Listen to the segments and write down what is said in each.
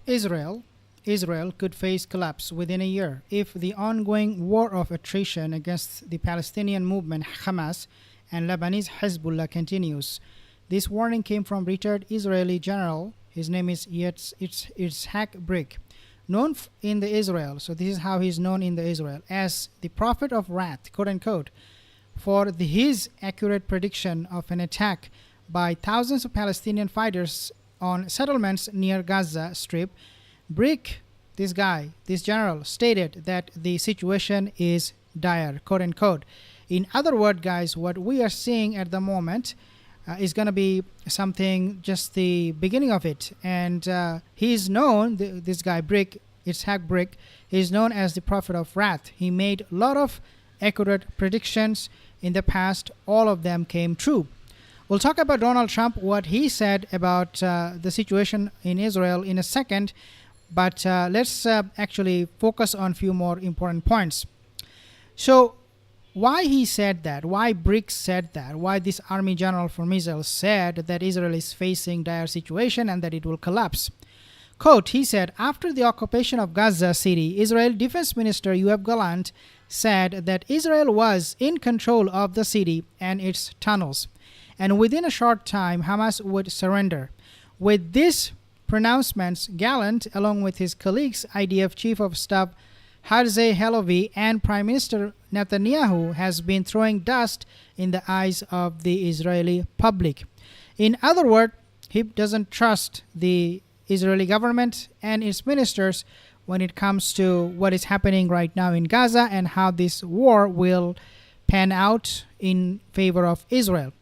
Israel Israel could face collapse within a year if the ongoing war of attrition against the Palestinian movement Hamas and Lebanese Hezbollah continues. This warning came from retired Israeli general. His name is Yitzhak Brik, known in the Israel. So this is how he's known in the Israel as the prophet of wrath, quote unquote, for his accurate prediction of an attack by thousands of Palestinian fighters on settlements near Gaza Strip. Brick, this general, stated that the situation is dire, quote unquote. In other words, guys, what we are seeing at the moment is going to be something just the beginning of it. And he is known, this guy, Brick, Yitzhak Brick, is known as the prophet of wrath. He made a lot of accurate predictions in the past. All of them came true. We'll talk about Donald Trump, what he said about the situation in Israel in a second. But let's actually focus on a few more important points. So why he said that, why Brick said that, why this army general from Israel said that Israel is facing dire situation and that it will collapse. Quote, he said, after the occupation of Gaza City, Israel Defense Minister Yoav Gallant said that Israel was in control of the city and its tunnels, and within a short time Hamas would surrender. With these pronouncements, Gallant, along with his colleagues, IDF Chief of Staff Herzi Halevi and Prime Minister Netanyahu, has been throwing dust in the eyes of the Israeli public. In other words, he doesn't trust the Israeli government and its ministers when it comes to what is happening right now in Gaza and how this war will pan out in favor of Israel.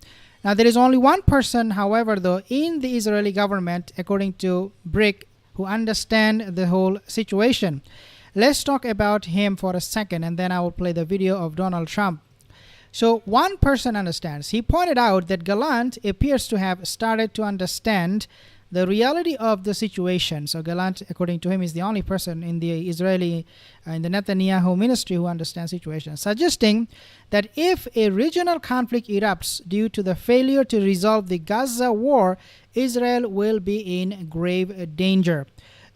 Now, there is only one person, however, though, in the Israeli government, according to Brick, who understands the whole situation. Let's talk about him for a second, and then I will play the video of Donald Trump. So one person understands. He pointed out that Gallant appears to have started to understand the reality of the situation. So Gallant, according to him, is the only person in the Israeli, in the Netanyahu ministry who understands the situation, suggesting that if a regional conflict erupts due to the failure to resolve the Gaza war, Israel will be in grave danger.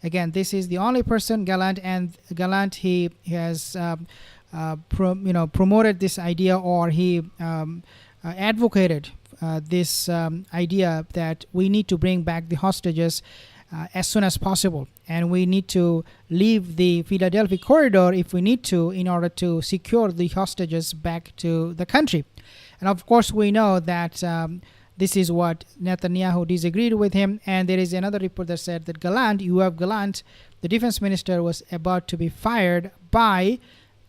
Again, this is the only person, Gallant, and Gallant, he has promoted this idea, or he advocated this idea that we need to bring back the hostages as soon as possible, and we need to leave the Philadelphia corridor if we need to, in order to secure the hostages back to the country. And of course, we know that this is what Netanyahu disagreed with him. And there is another report that said that Yoav Gallant, the defense minister, was about to be fired by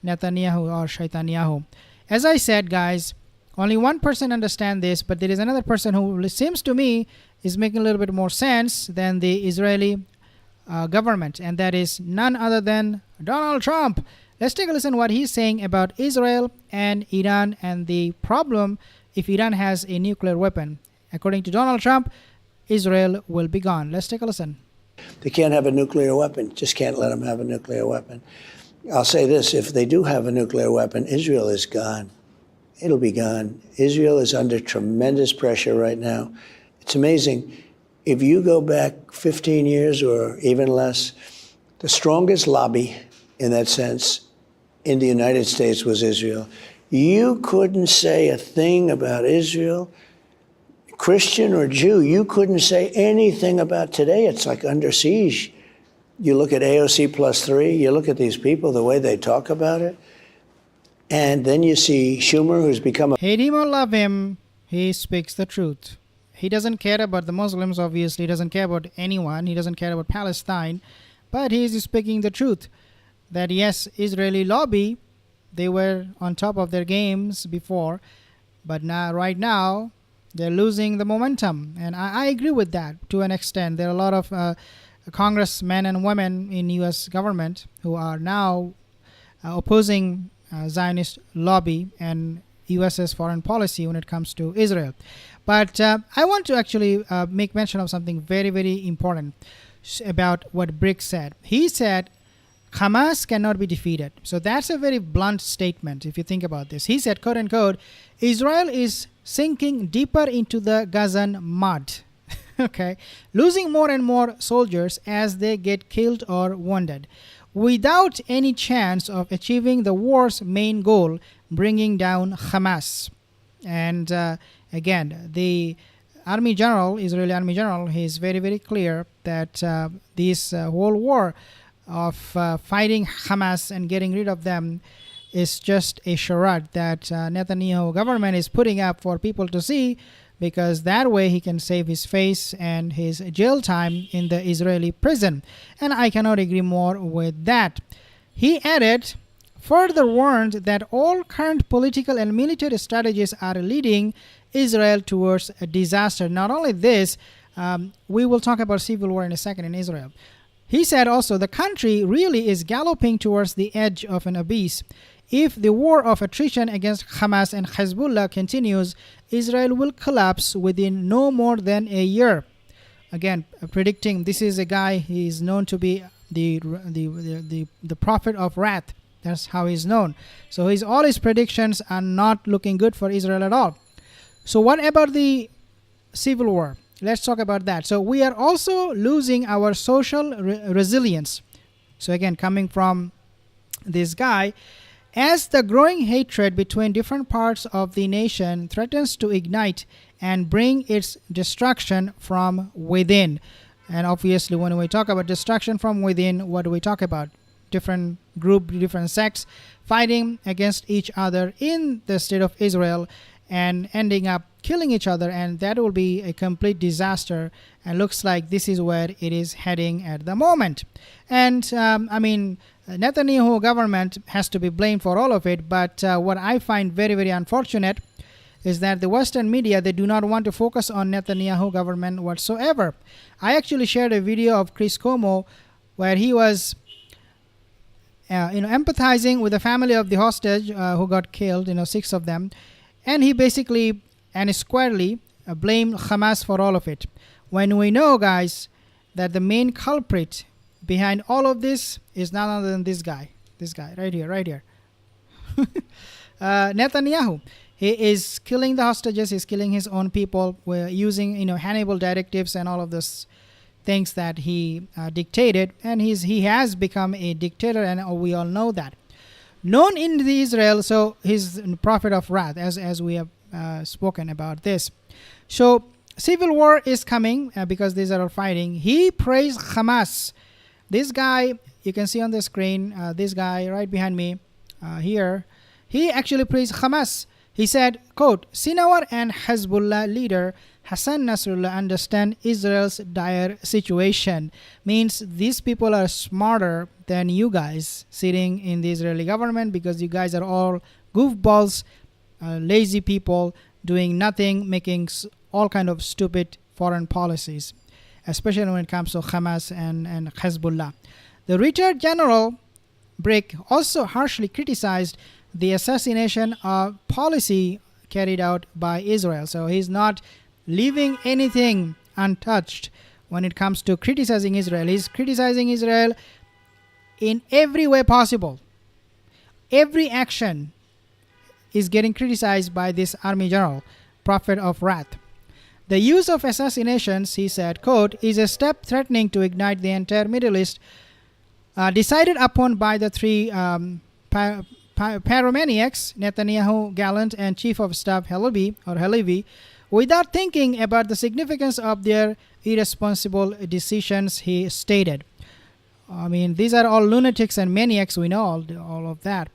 Netanyahu or Shaitanyahu. As I said, guys, only one person understands this, but there is another person who seems to me is making a little bit more sense than the Israeli government, and that is none other than Donald Trump. Let's take a listen what he's saying about Israel and Iran and the problem if Iran has a nuclear weapon. According to Donald Trump, Israel will be gone. Let's take a listen. They can't have a nuclear weapon. Just can't let them have a nuclear weapon. I'll say this, if they do have a nuclear weapon, Israel is gone. It'll be gone. Israel is under tremendous pressure right now. It's amazing. If you go back 15 years or even less, the strongest lobby in that sense in the United States was Israel. You couldn't say a thing about Israel, Christian or Jew. You couldn't say anything about today. It's like under siege. You look at AOC plus 3, you look at these people, the way they talk about it. And then you see Schumer, who's become a... Hate him or love him, he speaks the truth. He doesn't care about the Muslims, obviously. He doesn't care about anyone. He doesn't care about Palestine. But he is speaking the truth. That yes, Israeli lobby, they were on top of their games before. But now, right now, they're losing the momentum. And I agree with that to an extent. There are a lot of congressmen and women in U.S. government who are now opposing Zionist lobby and US's foreign policy when it comes to Israel. But I want to actually make mention of something very, very important about what Brick said. He said Hamas cannot be defeated. So that's a very blunt statement if you think about this. He said, quote unquote, Israel is sinking deeper into the Gazan mud. Okay, losing more and more soldiers as they get killed or wounded, without any chance of achieving the war's main goal, bringing down Hamas. And again, the army general, Israeli army general, he is very, very clear that this whole war of fighting Hamas and getting rid of them is just a charade that Netanyahu government is putting up for people to see, because that way he can save his face and his jail time in the Israeli prison. And I cannot agree more with that. He added, further warned that all current political and military strategies are leading Israel towards a disaster. Not only this, we will talk about civil war in a second in Israel. He said also the country really is galloping towards the edge of an abyss. If the war of attrition against Hamas and Hezbollah continues, Israel will collapse within no more than a year. Again, predicting, this is a guy, he is known to be the prophet of wrath. That's how he's known. So all his predictions are not looking good for Israel at all. So what about the civil war? Let's talk about that. So we are also losing our social resilience. So again, coming from this guy, as the growing hatred between different parts of the nation threatens to ignite and bring its destruction from within. And obviously, when we talk about destruction from within, what do we talk about? Different group, different sects fighting against each other in the state of Israel and ending up killing each other, and that will be a complete disaster, and looks like this is where it is heading at the moment. And Netanyahu government has to be blamed for all of it, but what I find very, very unfortunate is that the Western media, they do not want to focus on Netanyahu government whatsoever. I actually shared a video of Chris Cuomo where he was empathizing with the family of the hostage who got killed, 6 of them, and he basically and squarely blamed Hamas for all of it. When we know, guys, that the main culprit behind all of this is none other than this guy right here. Netanyahu. He is killing the hostages. He's killing his own people. We're using, Hannibal directives and all of those things that he dictated, and he has become a dictator, and we all know that. Known in the Israel, so he's a prophet of wrath, as we have spoken about this. So civil war is coming because these are fighting. He praised Hamas. This guy, you can see on the screen, this guy right behind me here, he actually praised Hamas. He said, quote, Sinawar and Hezbollah leader Hassan Nasrallah understand Israel's dire situation. Means these people are smarter than you guys sitting in the Israeli government, because you guys are all goofballs, lazy people doing nothing, making all kind of stupid foreign policies, especially when it comes to Hamas and Hezbollah. The retired General Brick also harshly criticized the assassination policy carried out by Israel. So he's not leaving anything untouched when it comes to criticizing Israel. He's criticizing Israel in every way possible. Every action is getting criticized by this army general, prophet of wrath. The use of assassinations, he said, quote, is a step threatening to ignite the entire Middle East, decided upon by the 3 pyromaniacs, Netanyahu, Gallant, and Chief of Staff Halevi, without thinking about the significance of their irresponsible decisions, he stated. These are all lunatics and maniacs, we know all of that.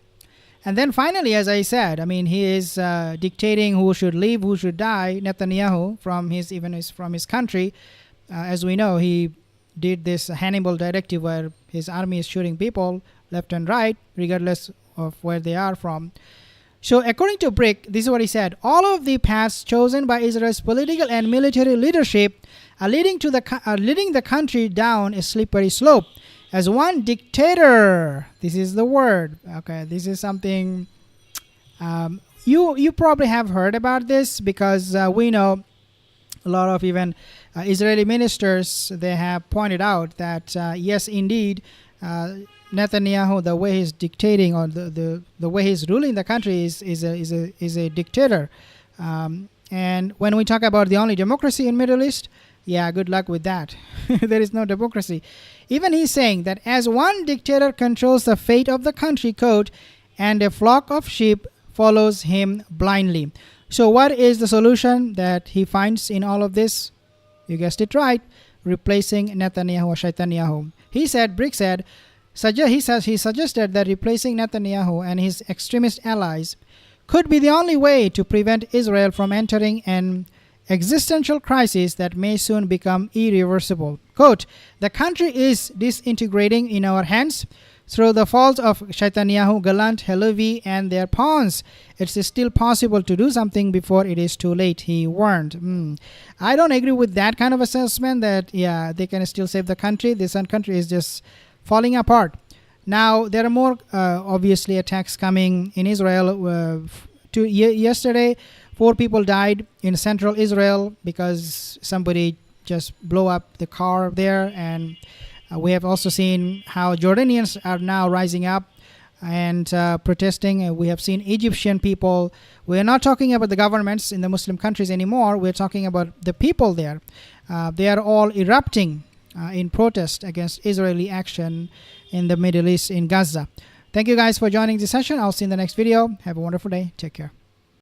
And then finally, as I said, he is dictating who should live, who should die, Netanyahu, from his country. As we know, he did this Hannibal directive where his army is shooting people left and right, regardless of where they are from. So according to Brick, this is what he said: all of the paths chosen by Israel's political and military leadership are leading the country down a slippery slope. As one dictator, this is the word. Okay, this is something you probably have heard about this, because we know a lot of even Israeli ministers, they have pointed out that yes, indeed, Netanyahu, the way he's dictating, or the way he's ruling the country is a dictator. And when we talk about the only democracy in Middle East, Yeah, good luck with that. There is no democracy. Even he's saying that as one dictator controls the fate of the country, quote, and a flock of sheep follows him blindly. So what is the solution that he finds in all of this? You guessed it right, replacing Netanyahu or Shaitanyahu. He said, Brick said, he suggested that replacing Netanyahu and his extremist allies could be the only way to prevent Israel from entering an existential crisis that may soon become irreversible. Quote, the country is disintegrating in our hands through the fault of Shaitanyahu, Gallant, Halevi, and their pawns. It's still possible to do something before it is too late, he warned. I don't agree with that kind of assessment that, yeah, they can still save the country. This country is just falling apart. Now, there are more, obviously, attacks coming in Israel. Yesterday, 4 people died in central Israel because somebody just blew up the car there. And we have also seen how Jordanians are now rising up and protesting. We have seen Egyptian people. We are not talking about the governments in the Muslim countries anymore. We're talking about the people there. They are all erupting in protest against Israeli action in the Middle East, in Gaza. Thank you guys for joining this session. I'll see you in the next video. Have a wonderful day. Take care.